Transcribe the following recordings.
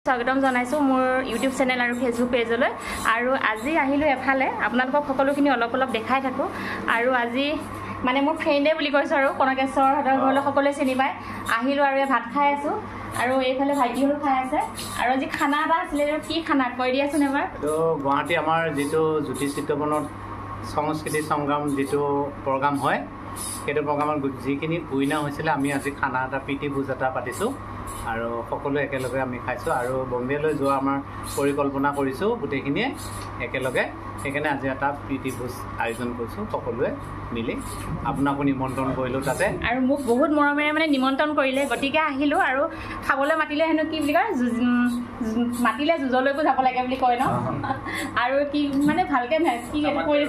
স্বাগতম জনাইছো মোৰ ইউটিউব চেনেল আৰু ফেসবুক পেজলৈ আৰু আজি আহিলো এফালে আপোনালোকক সকলোখিনি অলপ দেখাই থাকো আৰু আজি মানে মোৰ ফ্ৰেণ্ডে বুলি কৈছো আৰু কনকেশ্বৰ হতৰ ঘৰলৈ সকলোৱে চিনি পায় আহিলো আৰু ভাত খাই আছো আৰু এইফালে ভাইটিহৰু খাই আছে আৰু আজি খানা এটা আছিলে কি খানা কৈ দিয়াছোন এবাৰ তো গুৱাহাটী আমাৰ যেটো জ্যোতি চিত্ৰবনত সংস্কৃতি সংগ্ৰাম যেটো প্ৰগ্ৰাম হয় সেইটো প্ৰগ্ৰামৰ যিখিনি উইনাৰ হৈছিল আমি আজি খানা এটা প্ৰীতি ভোজ এটা পাতিছো আৰু সকলো একেলগে আমি খাইছো আৰু বম্বেলৈ যোৱা আমাৰ পৰিকল্পনা কৰিছো গুটেখিনিয়ে একেলগে সেইকাৰণে আজি এটা প্ৰীতি ভোজ আয়োজন কৰিছো সকলোৱে মিলি আপোনাকো নিমন্ত্ৰণ কৰিলো তাতে আৰু মোক বহুত মৰমেৰে মানে নিমন্ত্ৰণ কৰিলে গটিকে আহিলো আৰু খাবলৈ মাতিলে হেনো কি বুলি কয় মাতিলে জুজলৈকো যাব লাগে বুলি কয় ন আৰু কি মানে ভালকে কি কৈ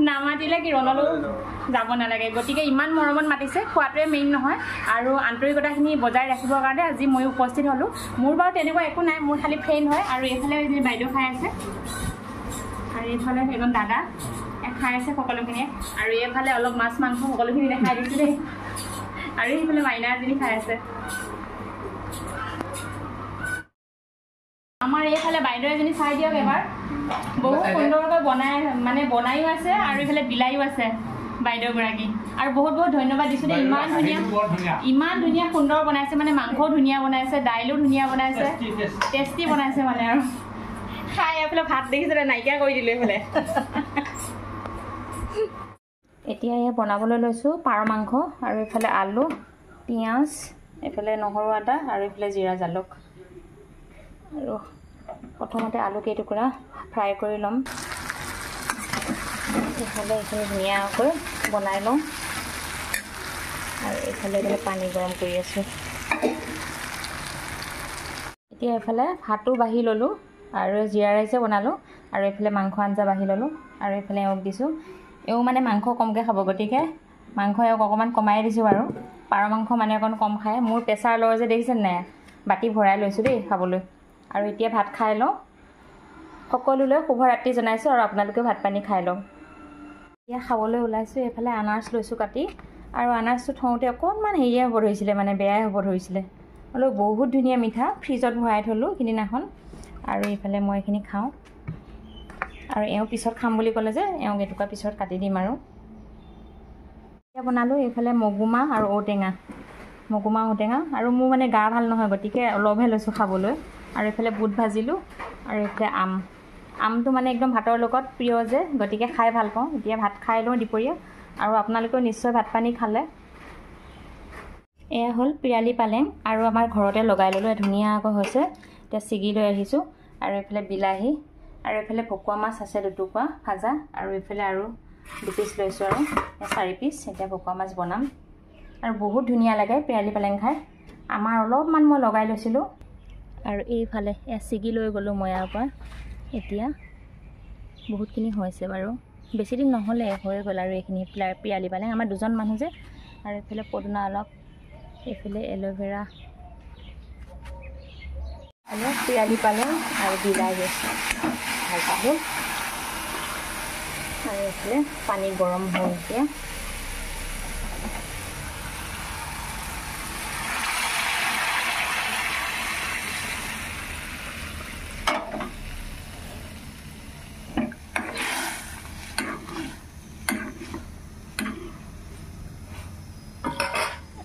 নামাতিলে কি ৰণলৈ যাব নালাগে গটিকে ইমান মৰমত মাতিছে খোৱাটোৱে মেইন নহয় আৰু আন্তৰিকতাখিনি বজাই ৰাখিবৰ কাৰণে আজি মই উপস্থিত হলো মোৰ বাৰু তেনেকুৱা একো নাই মোৰ খালি ফ্ৰেণ্ড হয় আৰু এইফালে যে বাইদেউ খাই আছে আৰু এইফালে এজন দাদা খাই আছে সকলোখিনি আৰু এইফালে অলপ মাছ মাংস সকলোখিনি দেখাই দিছো দেই আৰু এইফালে মাইনা এজনী খাই আছে আমাৰ এইফালে বাইদেউ এজনী চাই দিয়ক এবাৰ বহুত সুন্দৰকৈ বনাইও আছে আৰু এইফালে বিলাইও আছে বাইদেউ গৰাকী আৰু বহুত ধন্যবাদ দিছো দেই ইমান ধুনীয়া সুন্দৰ বনাইছে মানে মাংসও ধুনীয়া বনাইছে দাইলো ধুনীয়া বনাইছে টেষ্টি বনাইছে মানে আৰু খাই এইফালে ভাত দেখিছে নাইকিয়া কৰি দিলে এইফালে এতিয়া এই বনাবলৈ লৈছো পাৰ মাংস আৰু এইফালে আলু পিঁয়াজ এইফালে নহৰু আদা আৰু এইফালে জিৰা জালুক আৰু প্ৰথমতে আলু কেইটুকুৰা ফ্ৰাই কৰি ল'ম এইফালে এইখিনি ধুনীয়াকৈ বনাই লওঁ আৰু এইফালে পানী গৰম কৰি আছো এতিয়া এইফালে ভাতো বাঢ়ি ল'লোঁ আৰু জিৰা ৰাইছে বনালোঁ আৰু এইফালে মাংস আঞ্জা বাঢ়ি ল'লোঁ আৰু এইফালে এওক দিছোঁ এও মানে মাংস কমকৈ খাব গতিকে মাংস এওক অকণমান কমাই দিছোঁ আৰু পাৰ মাংস মানে অকণ কম খায় মোৰ প্ৰেছাৰ ল' যে দেখিছে নাই বাতি ভৰাই লৈছোঁ দেই খাবলৈ আৰু এতিয়া ভাত খাই লওঁ সকলোলৈ শুভৰাত্ৰি জনাইছোঁ আৰু আপোনালোকেও ভাত পানী খাই লওঁ এতিয়া খাবলৈ ওলাইছোঁ এইফালে আনাৰস লৈছোঁ কাটি আৰু আনাৰসটো থওঁতে অকণমান হেৰিয়ে হ'ব ধৰিছিলে মানে বেয়াই হ'ব ধৰিছিলে অলপ বহুত ধুনীয়া মিঠা ফ্ৰিজত ভৰাই থ'লোঁ সিদিনাখন আৰু এইফালে মই এইখিনি খাওঁ আৰু এওঁ পিছত খাম বুলি ক'লে যে এওঁ এটুকুৰা পিছত কাটি দিম আৰু এতিয়া বনালোঁ এইফালে মগুমাহ আৰু ঔটেঙা আৰু মোৰ মানে গা ভাল নহয় গতিকে অলপহে লৈছোঁ খাবলৈ আৰু এইফালে বুট ভাজিলোঁ আৰু এইফালে আমটো মানে একদম ভাতৰ লগত প্ৰিয় যে গতিকে খাই ভাল পাওঁ এতিয়া ভাত খাই লওঁ দুপৰীয়া আৰু আপোনালোকেও নিশ্চয় ভাত পানী খালে এয়া হ'ল পিৰালি পালেং আৰু আমাৰ ঘৰতে লগাই ল'লোঁ ধুনীয়াকৈ হৈছে এতিয়া ছিগি লৈ আহিছোঁ আৰু এইফালে বিলাহী আৰু এইফালে ভকুৱা মাছ আছে দুটুকুৰা ভাজা আৰু এইফালে আৰু 2 পিচ লৈছোঁ আৰু 4 পিচ এতিয়া ভকুৱা মাছ বনাম আৰু বহুত ধুনীয়া লাগে পিৰালি পালেং খাই আমাৰ অলপমান মই লগাই লৈছিলোঁ আৰু এইফালে ছিগি লৈ গ'লোঁ মই ইয়াৰ পৰা এতিয়া বহুতখিনি হৈছে বাৰু বেছি দিন নহ'লে হৈ গ'ল আৰু এইখিনি পিৰালি পালেং আমাৰ দুজন মানুহ যে আৰু এইফালে পদুনা অলপ এইফালে এল'ভেৰা আৰু পিৰালি পালেং আৰু বিলাহী ভাল পালোঁ আৰু এইফালে পানী গৰম হ'ল এতিয়া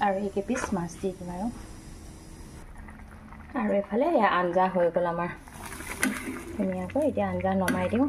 আৰু এই পিচ মাছ দি দিম আৰু এইফালে আঞ্জা হৈ গ'ল আমাৰ ধুনীয়াকৈ এতিয়া আঞ্জা নমাই দিওঁ